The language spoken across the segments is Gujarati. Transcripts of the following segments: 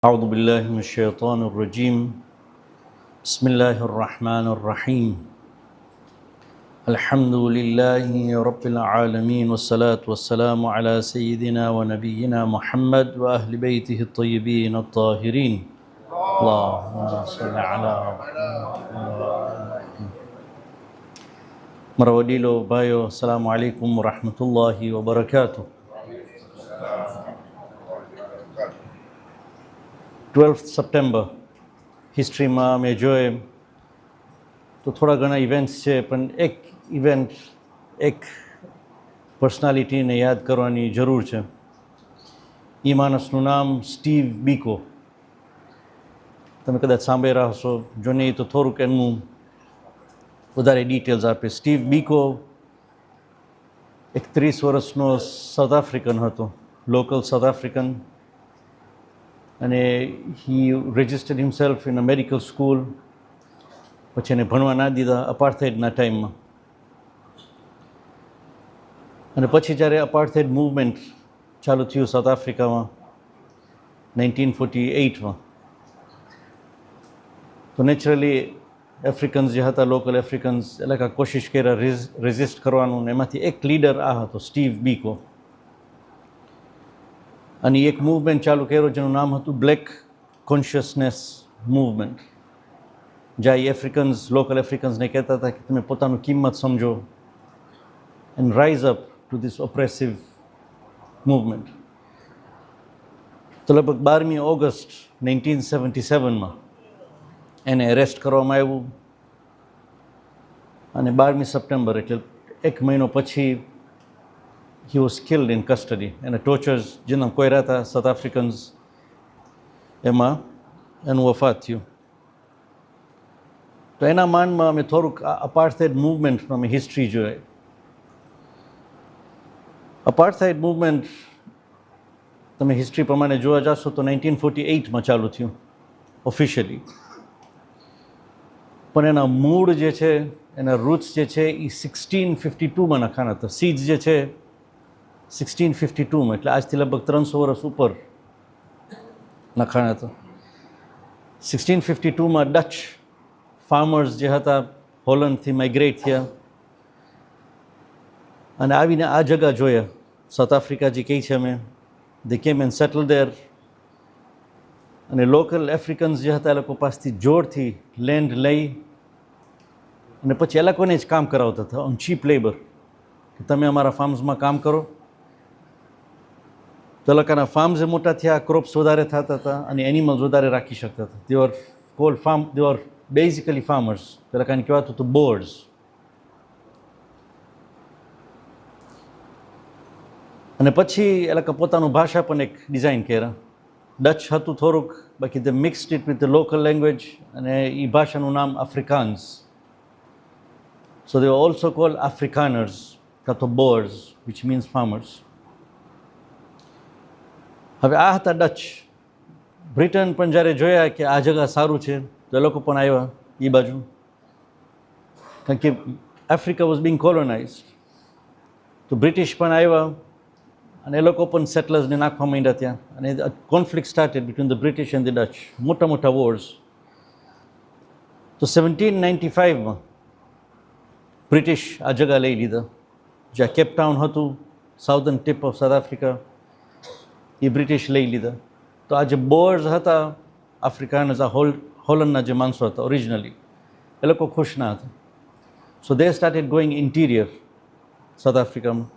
أعوذ بالله من الشيطان الرجيم بسم الله الرحمن الرحيم الحمد لله رب العالمين والصلاة والسلام على سيدنا ونبينا محمد وأهل بيته الطيبين الطاهرين اللهم صل على مروديلو بايو السلام عليكم ورحمة الله وبركاته 12th સપ્ટેમ્બર હિસ્ટ્રીમાં મેં જોઈએ તો થોડા ઘણા ઇવેન્ટ્સ છે, પણ એક ઇવેન્ટ, એક પર્સનાલિટીને યાદ કરવાની જરૂર છે. એ માણસનું નામ સ્ટીવ બીકો. તમે કદાચ સાંભળી રહ્યા હશો, જો નહીં તો થોડુંક એનું વધારે ડિટેલ્સ આપે. સ્ટીવ બીકો એક 30 વર્ષનો સાઉથ આફ્રિકન હતો, લોકલ સાઉથ આફ્રિકન, અને he registered himself in a medical school. પછી એને ભણવા ના દીધા અપાર્થાઇડના ટાઈમમાં. અને પછી જ્યારે અપાર્થાઇડ મૂવમેન્ટ ચાલુ થયું સાઉથ આફ્રિકામાં 1948માં, તો નેચરલી આફ્રિકન્સ જે હતા, લોકલ આફ્રિકન્સ, એટલે કે કોશિશ કર્યા રેઝિસ્ટ કરવાનું. એમાંથી એક લીડર આ હતો, સ્ટીવ બીકો. અને એક મૂવમેન્ટ ચાલુ કર્યો જેનું નામ હતું બ્લેક કોન્શિયસનેસ મૂવમેન્ટ, જ્યાં એ આફ્રિકન્સ, લોકલ આફ્રિકન્સને કહેતા હતા કે તમે પોતાનું કિંમત સમજો and rise up to this oppressive movement. તો લગભગ 12મી ઓગસ્ટ 1977માં એને એરેસ્ટ કરવામાં આવ્યું, અને 12મી સપ્ટેમ્બર એટલે એક મહિનો પછી he was killed in custody. અને ટોર્ચર્સ જેના કોયરા હતા સાઉથ આફ્રિકન્સ, એમાં એનું વફાત થયું. તો એના માનમાં અમે થોડુંક અપાર્થાઇડ મૂવમેન્ટમાં અમે હિસ્ટ્રી જોઈએ. અપાર્થાઇડ મૂવમેન્ટ તમે હિસ્ટ્રી પ્રમાણે જોવા જશો તો 1948માં ચાલુ થયું ઓફિશિયલી, પણ એના મૂળ જે છે, એના રૂટ્સ જે છે એ 1652માં નખાના હતા. સીડ્સ જે છે 1652માં, એટલે આજથી લગભગ 300 વર્ષ ઉપર નખાણા હતા. 1652માં ડચ ફાર્મર્સ જે હતા હોલન્ડથી માઇગ્રેટ થયા અને આવીને આ જગા જોયા, સાઉથ આફ્રિકા જે કહી છે અમે, દે કેમ એન્ડ સેટલ દેર. અને લોકલ આફ્રિકન્સ જે હતા એ લોકો પાસેથી જોરથી લેન્ડ લઈ અને પછી એ લોકોને જ કામ કરાવતા હતા ઓન ચીપ લેબર, કે તમે અમારા ફાર્મ્સમાં કામ કરો. તો એ લોકોના ફાર્મ્સ મોટા થયા, ક્રોપ્સ વધારે થતા હતા અને એનિમલ્સ વધારે રાખી શકતા હતા. They are cold farm, they are basically farmers. તો એ લોકોને કહેવાતું હતું બોર્ડ્સ. અને પછી એ લોકો પોતાનું ભાષા પણ એક ડિઝાઇન કર્યા. ડચ હતું થોડુંક, બાકી they mixed it with the local language, અને એ ભાષાનું નામ Afrikaans. So they are also called Afrikaners કાં તો બોર્ડ્સ, વિચ મીન્સ ફાર્મર્સ. હવે આ હતા ડચ. બ્રિટન પણ જ્યારે જોયા કે આ જગા સારું છે તો એ લોકો પણ આવ્યા એ બાજુ, કારણ કે આફ્રિકા વોઝ બિંગ કોલોનાઇઝડ. તો બ્રિટિશ પણ આવ્યા અને એ લોકો પણ સેટલર્સને નાખવા માંડ્યા ત્યાં, અને conflict started between the British and the Dutch, મોટા મોટા વોર્સ. તો 1795માં બ્રિટિશ આ જગા લઈ લીધા, જ્યાં કેપટાઉન હતું, southern tip of South Africa, એ બ્રિટિશ લઈ લીધા. તો આ જે બોર્સ હતા આફ્રિકાના, આ હોલન્ડના જે માણસો હતા ઓરિજિનલી, એ લોકો ખુશ ના હતા. So they started going interior South આફ્રિકામાં,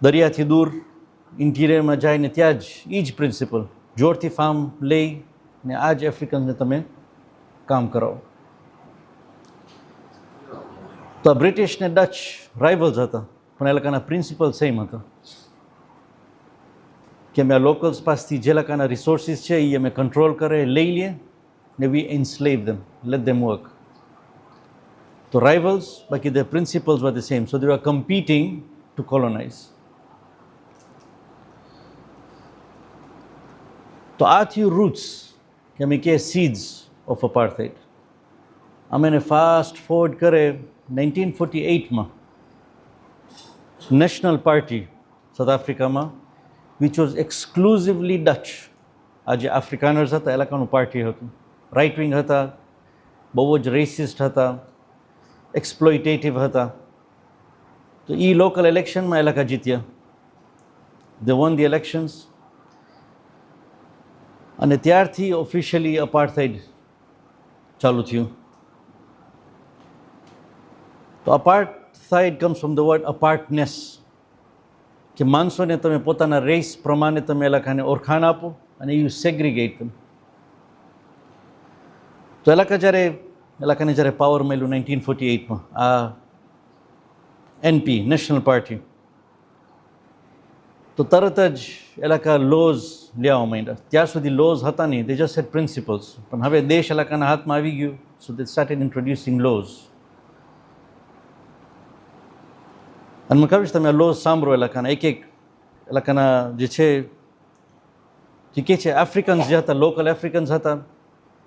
દરિયાથી દૂર ઇન્ટિરિયરમાં જાય ને ત્યાં જ એ જ પ્રિન્સિપલ, જોરથી ફાર્મ લઈ ને આ જ આફ્રિકન્સને તમે કામ કરાવો. તો આ બ્રિટિશ ને ડચ રાઇવલ્સ હતા, પણ એ લોકોના પ્રિન્સિપલ સેમ હતા કે અમે આ લોકલ્સ પાસેથી જે લોકોના રિસોર્સિસ છે એ અમે કંટ્રોલ કરે, લઈ લઈએ ને વી એન્સ્લેવ ધેમ, લેટ ધેમ વર્ક. તો રાઇવલ્સ, બાકી the principles were the same. So they are competing to colonise. તો આ થયું રૂટ્સ, કે અમે કહે સીડ્સ ઓફ અપાર્થાઇડ. અમે એને ફાસ્ટ ફોરવર્ડ કરે 1948માં નેશનલ પાર્ટી સાઉથ આફ્રિકામાં, which was exclusively Dutch, આ જે આફ્રિકાનર્સ હતા એ લોકોનું પાર્ટી હતું. રાઇટ વિંગ હતા, બહુ જ રેસિસ્ટ હતા, એક્સપ્લોઇટેટિવ હતા. તો એ લોકલ ઇલેક્શનમાં એ લોકો જીત્યા. દે વોન ધી ઇલેક્શન્સ. અને ત્યારથી ઓફિશિયલી અપાર્થાઇડ ચાલુ થયું. તો અપાર્થાઇડ કમ્સ ફ્રોમ ધ વર્ડ અપાર્ટનેસ, કે માણસોને તમે પોતાના રેસ પ્રમાણે તમે એ લોકોને ઓળખાણ આપો અને યુ સેગ્રિગેટ them. તો એ લોકોને જ્યારે પાવર મળ્યું 1948માં, આ એનપી નેશનલ પાર્ટી, તો તરત જ એ લોકો લોઝ લેવા માંડ્યા. ત્યાં સુધી લોઝ હતા નહીં, દે જસ્ટ હેડ પ્રિન્સિપલ્સ. પણ હવે દેશ એ લોકોના હાથમાં આવી ગયું, સો દે સ્ટાર્ટેડ ઇન્ટ્રોડ્યુસિંગ લોઝ. અને મને ખબર છે તમે આ લોઝ સાંભળો એ લોકોના એક એ લોકોના જે છે જે કહે છે આફ્રિકન્સ જે હતા, લોકલ આફ્રિકન્સ હતા,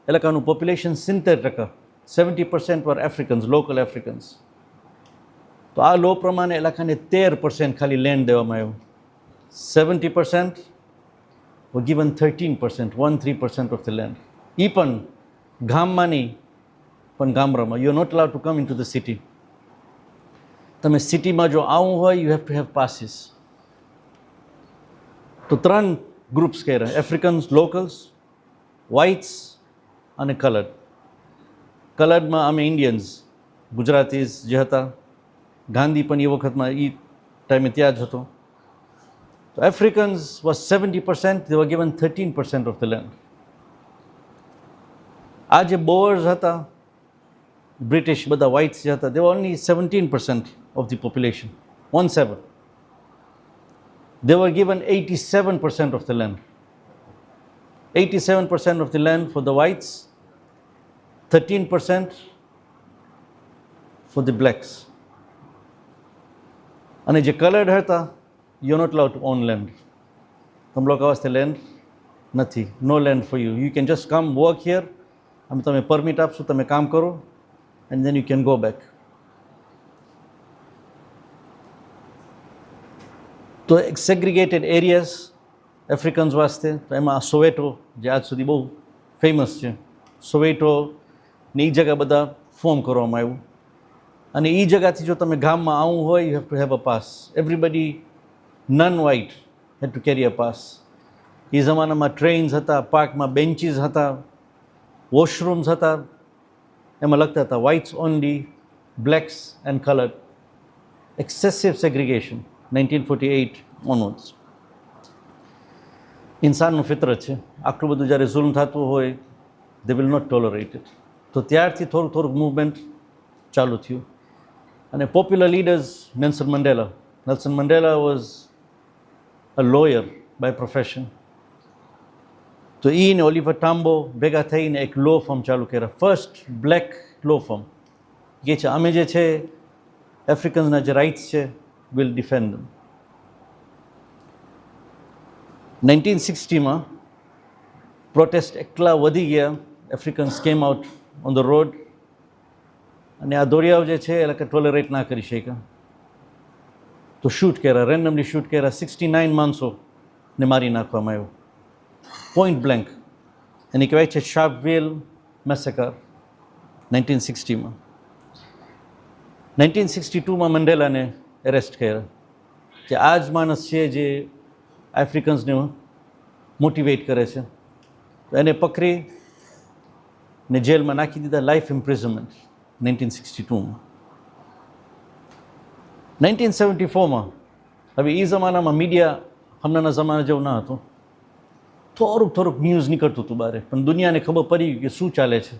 એ લોકોનું પોપ્યુલેશન 70%, 70% વર આફ્રિકન્સ, લોકલ આફ્રિકન્સ. તો આ લો પ્રમાણે એ લોકોને 13% ખાલી લેન્ડ દેવામાં આવ્યું. 70% were given 13%, 13% of the land. એ પણ ગામમાં નહીં, પણ ગામડામાં. You are not allowed to come in to the city. તમે સિટીમાં જો આવવું હોય, you have to have passes. તો 3 ગ્રુપ્સ કર્યા: આફ્રિકન્સ, લોકલ્સ, વ્હાઇટ્સ અને કલર્ડ. કલર્ડમાં અમે ઇન્ડિયન્સ, ગુજરાતીઝ જે હતા, ગાંધી પણ એ વખતમાં એ ટાઈમે ત્યાં જ હતો. તો આફ્રિકન્સ was 70%, they were given 13% of the land. આ જે બોઅર્સ હતા, બ્રિટિશ બધા વ્હાઇટ્સ જે હતા, they were only 17% of the population, 17. They were given 87% of the land. 87% of the land for the whites, 13% for the blacks. અને જે કલર્ડ હતા, you not allowed to own land. તમે લોકો વાસ્તે લેન્ડ નથી, no land for you. You can just come work here, અમે તમે પરમિટ આપશું, તમે કામ કરો, and then you can go back. તો એક સેગ્રિગેટેડ એરિયાઝ આફ્રિકન્સ વાસ્તે, તો એમાં સોવેટો જે આજ સુધી બહુ ફેમસ છે, સોવેટોને એ જગ્યા બધા ફોર્મ કરવામાં આવ્યું. અને એ જગ્યાથી જો તમે ગામમાં આવવું હોય, you have to have a pass. Everybody non white had to carry a pass. એ જમાનામાં ટ્રેન્સ હતા, પાર્કમાં બેન્ચીસ હતા, વોશરૂમ્સ હતા, એમાં લખતા હતા whites only, blacks and coloured. Excessive segregation 1948 onwards. ઇન્સાનનું ફિતરત છે, આટલું બધું જ્યારે ઝુલ્મ થતું હોય, they will not tolerate it. તો ત્યારથી થોડુંક મૂવમેન્ટ ચાલુ થયું. અને popular leaders, Nelson Mandela was a lawyer by profession. તો એ ને ઓલિવર ટામ્બો ભેગા થઈને એક લો ફર્મ ચાલુ કર્યા, ફર્સ્ટ બ્લેક લો ફર્મ. એ છે અમે જે છે આફ્રિકન્સના જે રાઇટ્સ છે, વિલ ડિફેન્ડ ધેમ. 1960માં પ્રોટેસ્ટ એટલા વધી ગયા, આફ્રિકન્સ came out on the road. અને આ દોરિયાઓ જે છે એ લોકો ટોલરેટ ના કરી શક્યા, તો શૂટ કર્યા, રેન્ડમલી શૂટ કર્યા. 69 માણસોને મારી નાખવામાં આવ્યો, પોઈન્ટ બ્લેન્ક. એને કહેવાય છે શાર્પવેલ મેસેકર. 1960માં 1962માં મંડેલાને એરેસ્ટ કર્યા, કે આ જ માણસ છે જે આફ્રિકન્સને મોટિવેટ કરે છે. તો એને પકડીને જેલમાં નાખી દીધા, લાઈફ ઇમ્પ્રિઝનમેન્ટ 1962માં. 1974માં, હવે એ જમાનામાં મીડિયા હમણાંના જમાના જેવું ના હતું. થોડુંક ન્યૂઝ નીકળતું હતું બહાર, પણ દુનિયાને ખબર પડી કે શું ચાલે છે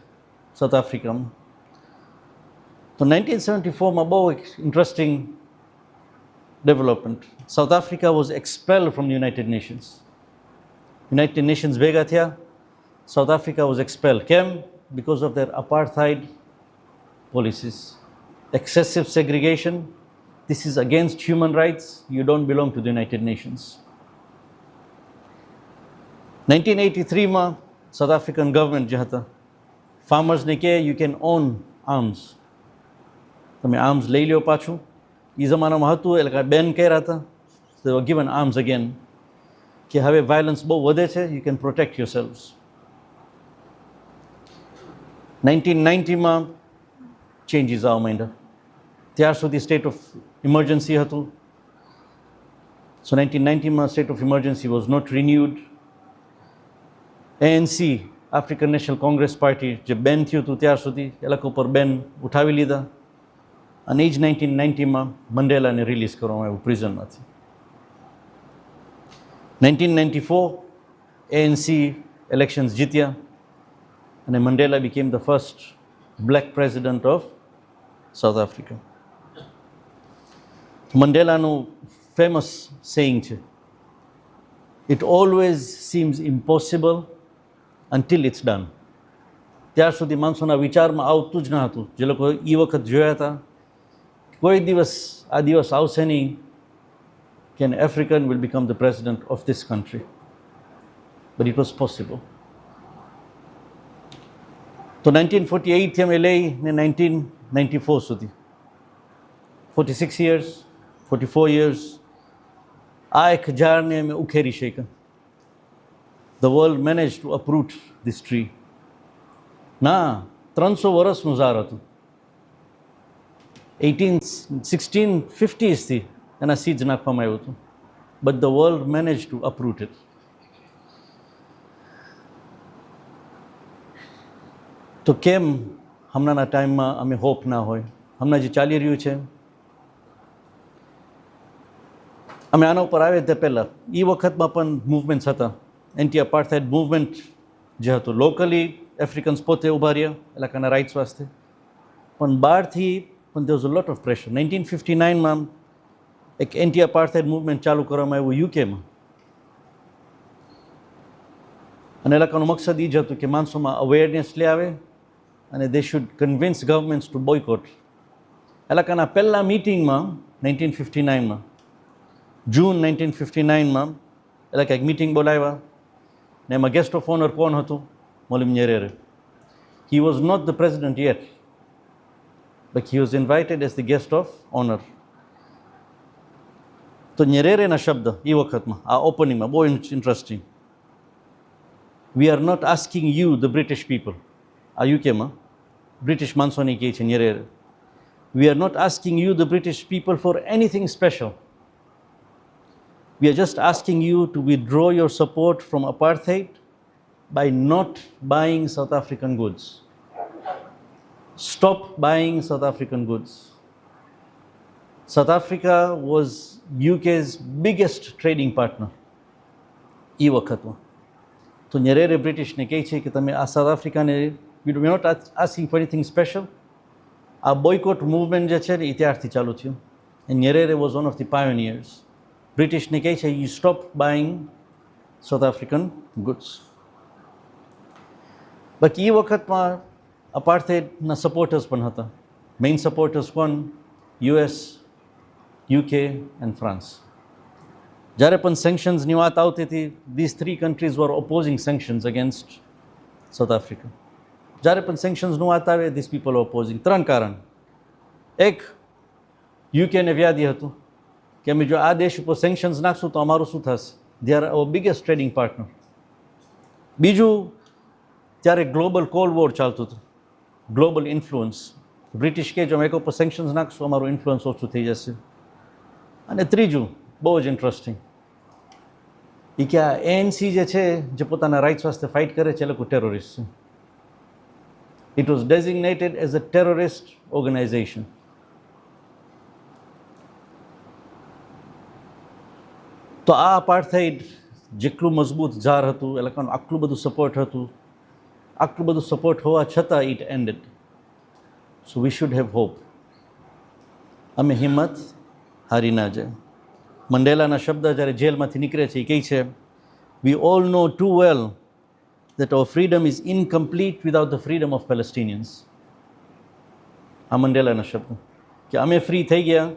સાઉથ આફ્રિકામાં. તો 1974માં બહુ એક interesting development. South Africa was expelled from United Nations. United Nations ભેગા થયા, સાઉથ આફ્રિકા વોઝ એક્સપેલ્ડ. કેમ? Because of their apartheid policies, excessive segregation. This is against human rights. You don't belong to the United Nations. 1983માં સાઉથ આફ્રિકન ગવર્મેન્ટ જે હતા, ફાર્મર્સને કહે યુ કેન ઓન આર્મ્સ, તમે આર્મ્સ લઈ લો પાછું. એ જમાનામાં હતું, એટલે બેન કર્યા હતા, તો ગિવન આર્મ્સ અગેન. કે હવે વાયલન્સ બહુ વધે છે, you can protect yourselves. 1990માં ચેન્જીસ આવવા માંડ્યા. ત્યાર સુધી સ્ટેટ ઓફ ઇમરજન્સી હતું. સો 1990માં state of emergency was not renewed. ANC African National Congress party જે બેન થયું હતું ત્યાર સુધી એ લોકો પર બેન ઉઠાવી લીધા અને એ જ 1990માં મંડેલાને રિલીઝ કરવામાં આવ્યું પ્રિઝનમાંથી. 1994 ANC ઇલેક્શન્સ જીત્યા અને Mandela became the first black president of South Africa. મંડેલાનું ફેમસ સેઇંગ છે, it always seems impossible until it's done. ત્યાર સુધી માણસોના વિચારમાં આવતું જ ન હતું, જે લોકો એ વખત જોયા હતા કોઈ દિવસ આ દિવસ આવશે નહીં કે an African will become the president of this country, but it was possible. તો 1948થી અમે લઈને 1994 સુધી 46 years, 44 years આ એક ઝાડને અમે ઉખેરી શક્યા. The world managed to uproot this tree. ના 300 વર્ષનું ઝાડ હતું. 1650sથી એના સીડ્સ નાખવામાં આવ્યું હતું, but the world managed to uproot it. તો કેમ હમણાંના ટાઈમમાં અમે હોપ ના હોય? હમણાં જે ચાલી રહ્યું છે, અમે આના ઉપર આવ્યા તે પહેલાં એ વખતમાં પણ મૂવમેન્ટ્સ હતા. એન્ટી અપાર્થાઇડ મૂવમેન્ટ જે હતું, લોકલી આફ્રિકન્સ પોતે ઊભા રહ્યા ઇલાકાના રાઇટ્સ વાસ્તે, પણ બહારથી પણ there was a lot of pressure. 1959માં એક એન્ટી અપાર્થાઇડ મૂવમેન્ટ ચાલુ કરવામાં આવ્યું યુકેમાં અને એ લોકોનો મકસદ એ જ હતું કે માણસોમાં અવેરનેસ લઈ આવે અને they should convince governments to boycott. એ લોકોના પહેલા મિટિંગમાં 1959માં જૂન 1959માં એ લોકો એક મિટિંગ બોલાવ્યા ને એમાં ગેસ્ટ ઓફ ઓનર કોણ હતું? Mwalimu Nyerere. He was not the president yet, but he was invited as the guest of honour. તો ન્યરેરેના શબ્દ એ વખતમાં આ ઓપનિંગમાં બહુ interesting. We are not asking you the British people, આ યુકેમાં બ્રિટિશ માણસોને કહે છે Nyerere, we are not asking you the British people for anything special. We are just asking you to withdraw your support from apartheid by not buying South African goods. Stop buying South African goods. South Africa was UK's biggest trading partner એ વખતમાં. તો ન્યરેરે બ્રિટિશને કહે છે કે તમે આ સાઉથ આફ્રિકાને we are not asking for anything special. આ બોયકોટ મૂવમેન્ટ જે છે ને એ ત્યારથી ચાલુ થયું. And Nyerere was one of the pioneers. બ્રિટિશને કહે છે you stop buying South African goods. બાકી એ વખતમાં અપાર્થાઇડના સપોર્ટર્સ પણ હતા. મેઇન સપોર્ટર્સ કોણ? US, UK and France. જ્યારે પણ સેન્કશન્સની વાત આવતી હતી, these 3 countries were opposing sanctions against South Africa. જ્યારે પણ સેન્કશન્સનું વાત આવે, ધીઝ પીપલ આર ઓપોઝિંગ. 3 કારણ. એક, યુકેને વ્યાધિ હતું કે અમે જો આ દેશ ઉપર સેન્કશન્સ નાખશું તો અમારું શું થશે? They are our biggest trading partner. બીજું, ત્યારે ગ્લોબલ કોલ્ડ વોર ચાલતું હતું, ગ્લોબલ ઇન્ફ્લુઅન્સ. બ્રિટિશ કે જો અમે એક ઉપર સેન્કશન્સ નાખશું અમારું ઇન્ફ્લુઅન્સ ઓછું થઈ જશે. અને ત્રીજું, બહુ જ ઇન્ટરેસ્ટિંગ, એ કે આ ANC જે છે, જે પોતાના રાઇટ્સ વાસ્તે ફાઇટ કરે છે, એ લોકો ટેરરિસ્ટ છે. It was designated as a terrorist organisation. તો આ અપાર્થાઇડ જેટલું મજબૂત ઝાર હતું, એ લોકોનું આટલું બધું સપોર્ટ હતું, આટલું બધું સપોર્ટ હોવા છતાં it ended. So we should have hope. અમે હિંમત હારી ના જાય. મંડેલાના શબ્દ જ્યારે જેલમાંથી નીકળે છે, એ કહે છે, we all know too well that our freedom is incomplete without the freedom of Palestinians. આ મંડેલાના શબ્દ કે અમે ફ્રી થઈ ગયા,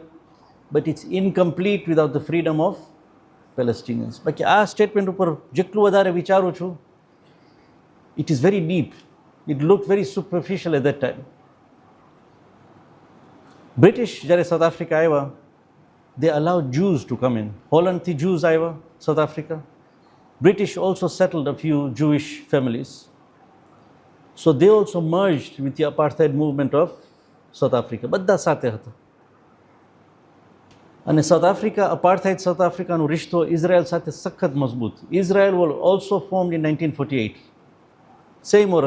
but it's incomplete without the freedom of Palestinians. બાકી આ સ્ટેટમેન્ટ ઉપર જેટલું વધારે વિચારું છું, it is very deep. It looked very superficial at that time. British જ્યારે સાઉથ આફ્રિકા આવ્યા, they allowed Jews to come in. હોલન્ડથી Jews આવ્યા south Africa, British also settled a few Jewish families. So they also merged with the apartheid movement of South Africa. બધા સાથે હતા. અને સાઉથ આફ્રિકા, અપાર્થાઇડ સાઉથ આફ્રિકાનો રિશ્તો ઇઝરાયલ સાથે સખત મજબૂત. Israel was also formed in 1948, same year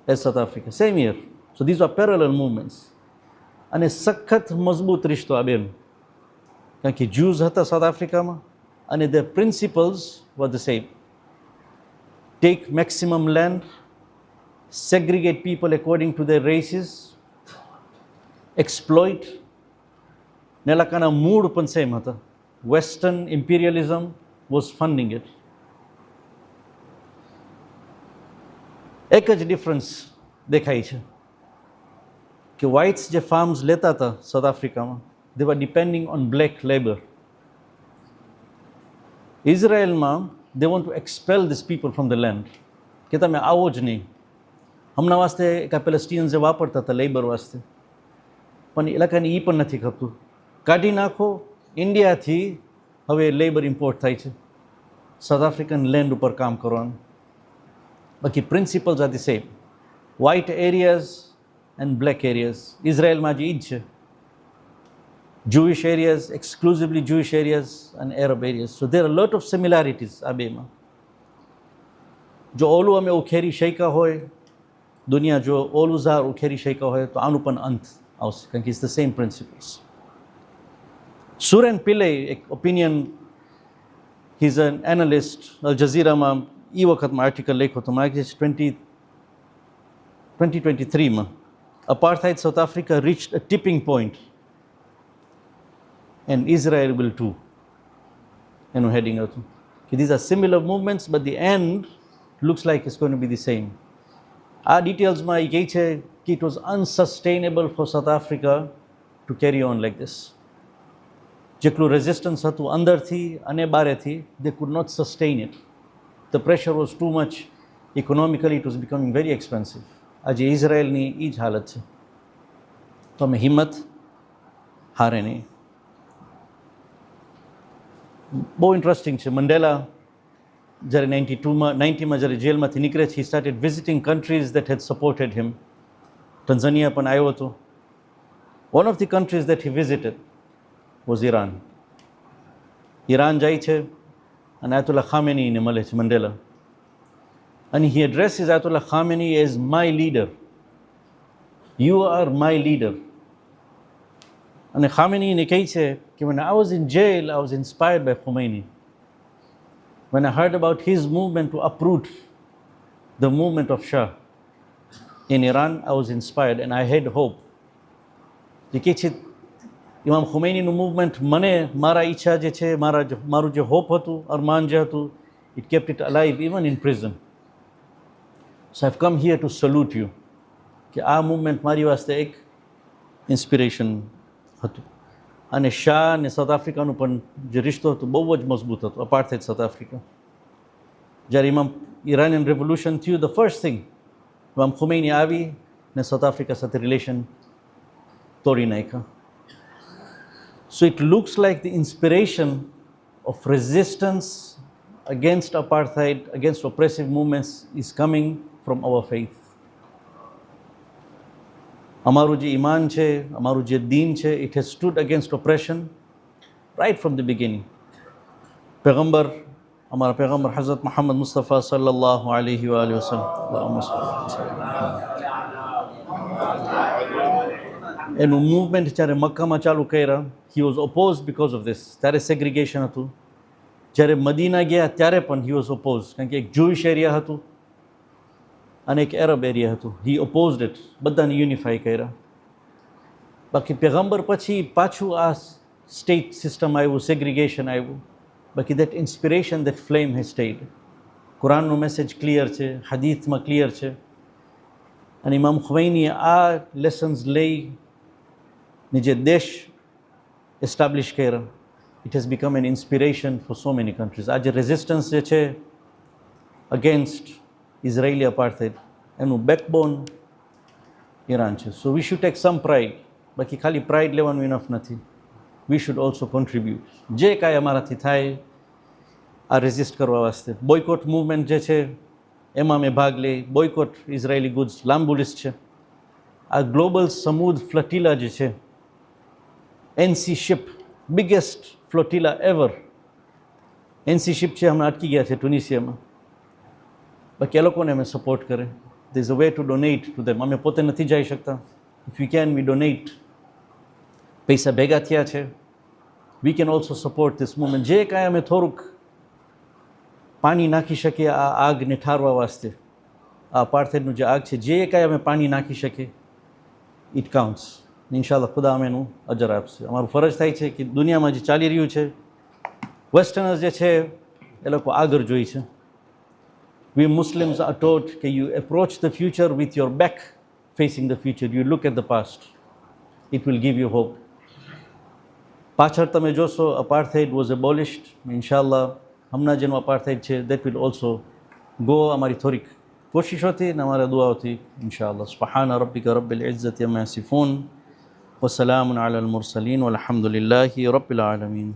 as South Africa, same year. So these are parallel movements. અને સખત મજબૂત રિશ્તો આ બેનો, કારણ કે જ્યુઝ હતા સાઉથ આફ્રિકામાં અને their principles were the same. Take maximum land, segregate people according to their races, exploit. નેલાકાના મૂળ પણ સેમ હતા. Western imperialism was funding it. એક જ ડિફરન્સ દેખાય છે કે વ્હાઇટ્સ જે ફાર્મ્સ લેતા હતા સાઉથ આફ્રિકામાં, they were depending on black labour. ઇઝરાયલમાં they want to expel this people from the land, કે તમે આવો જ નહીં. હમણાં વાસ્તે એક પેલેસ્ટિયન્સ જે વાપરતા હતા લેબર વાસ્તે, પણ ઇલાકાને એ પણ નથી ખપતું. કાઢી નાખો, ઇન્ડિયાથી હવે લેબર ઇમ્પોર્ટ થાય છે સાઉથ આફ્રિકન લેન્ડ ઉપર કામ કરવાનું. બાકી principles are the same. White areas and black areas ઇઝરાયલમાં જે ઈ જ છે. Jewish areas, exclusively Jewish areas and Arab areas. So there are a lot of similarities આ બેમાં. જો ઓલું અમે ઉખેરી શક્યા હોય, દુનિયા જો ઓલું ઝાર ઉખેરી શક્યા હોય, તો આનું પણ અંત આવશે, કારણ કે it's the same principles. Suren Pillay એક opinion, he is an analyst, Al જઝીરામાં એ વખતમાં આર્ટિકલ લખ્યો હતો, મારે 2023માં. Apartheid South Africa reached a tipping point and Israel will too. એનું હેડિંગ હતું કે these are similar movements but the end looks like it's going to be the same. આ ડિટેલ્સમાં એ કહે છે કે it was unsustainable for South Africa to carry on like this. જેટલું રેઝિસ્ટન્સ હતું અંદરથી અને બહારેથી, they could not sustain it. The pressure was too much. Economically it was becoming very expensive. આજે ઇઝરાયલની એ જ હાલત છે. તો અમે હિંમત હારે નહીં. બહુ ઇન્ટરેસ્ટિંગ છે. મંડેલા જ્યારે 90માં જ્યારે જેલમાંથી નીકળે છે, he started visiting countries that had supported him. Tanzania પણ આવ્યો હતો. One of the countries that he visited was Iran. Iran જાય છે અને આયતુલ્લા ખામેનીને મળે છે મંડેલા, અને he addresses Ayatollah Khamenei as my leader. You are my leader. અને ખામેનીને કહે છે કે when I was in jail, I was inspired by Khomeini. When I heard about his movement to uproot the movement of Shah in Iran, I was inspired and I had hope. જે કહે છે ઇમામ ખોમૈનીનું મૂવમેન્ટ મને મારા ઈચ્છા જે છે, મારું જે હોપ હતું, અરમાન જે હતું, it kept it alive even in prison. So I've come here to salute you. કે આ મૂવમેન્ટ મારી વાસ્તે એક ઇન્સ્પિરેશન હતું. અને શાહ અને સાઉથ આફ્રિકાનું પણ જે રિશ્તો હતો બહુ જ મજબૂત હતો, અપાર્થાઇડ સાઉથ આફ્રિકા. જ્યારે ઇરાનિયન રેવોલ્યુશન થયું, ધ ફર્સ્ટ થિંગ, ઇમામ ખોમૈની આવી ને સાઉથ આફ્રિકા સાથે રિલેશન તોડી નાખ્યા. So it looks like the inspiration of resistance against apartheid, against oppressive movements is coming from our faith. અમારું જે ઈમાન છે, અમારું જે દીન છે, it has stood against oppression right from the beginning. પેગમ્બર, અમારા પેગમ્બર હઝરત મોહમ્મદ મુસ્તફા સલ્લલ્લાહુ અલૈહિ વસલ્લમ, એનું મૂવમેન્ટ જ્યારે મક્કામાં ચાલુ કર્યા, he was oppose because of this. ત્યારે સેગ્રિગેશન હતું. જ્યારે મદીના ગયા ત્યારે પણ હી વોઝ ઓપોઝ, કારણ કે એક જ્યુઇશ એરિયા હતું અને એક એરબ એરિયા હતું. હી ઓપોઝડ ઇટ. બધાને યુનિફાઈ કર્યા. બાકી પેગમ્બર પછી પાછું આ સ્ટેટ સિસ્ટમ આવ્યું, સેગ્રિગેશન આવ્યું. બાકી that inspiration, that flame has stayed. કુરાનનો મેસેજ ક્લિયર છે, હદીથમાં ક્લિયર છે. અને ઇમામ ખોમૈનીએ આ લેસન્સ લઈને જે દેશ એસ્ટાબ્લિશ કર્યા, it has become an inspiration for so many countries. આ જે રેઝિસ્ટન્સ જે છે અગેન્સ્ટ ઇઝરાયલી અપાર્થાઇડ, એનું બેકબોન ઈરાન છે. So we should take some pride. બાકી ખાલી પ્રાઇડ લેવાનું ઇનફ નથી. We should also contribute. જે કાંઈ અમારાથી થાય આ રેઝિસ્ટ કરવા વાસ્તે. બોયકોટ મૂવમેન્ટ જે છે એમાં મેં ભાગ લઈ. બોયકોટ ઇઝરાયેલી ગુડ્સ લાંબુ લિસ્ટ છે. આ ગ્લોબલ સમુદ્ર ફ્લટીલા જે છે, એનસી શિપ, બિગેસ્ટ ફ્લોટીલા એવર. એનસી શિપ છે, હમણાં અટકી ગયા છે ટુનિશિયામાં. બાકી એ લોકોને અમે સપોર્ટ કરે. there is a way to donate to them. અમે પોતે નથી જઈ શકતા. if we can, we donate. પૈસા ભેગા થયા છે. we can also support this movement. જે કાંઈ અમે થોડુંક પાણી નાખી શકીએ આ આગને ઠારવા વાસ્તે, આ અપાર્થાઇડનું જે આગ છે, જે કાંઈ અમે પાણી નાખી શકીએ, ઇટ કાઉન્ટ્સ. ઇન્શાલ્લાહ ખુદા અમે એનું અજર આપશે. અમારું ફરજ થાય છે કે દુનિયામાં જે ચાલી રહ્યું છે, વેસ્ટર્નર્સ જે છે એ લોકો આગળ જોઈ છે. We Muslims are taught that you approach the future with your back facing the future. You look at the past. It will give you hope. પાછળ તમે જોશો apartheid was abolished. Inshallah, હમણાં જેનું apartheid છે that will also go. અમારી થોડીક કોશિશોથી અને અમારા દુઆઓથી inshallah. subhana rabbika rabbil izzati amma yasifun wa salamun ala al mursalin walhamdulillahi rabbil alamin.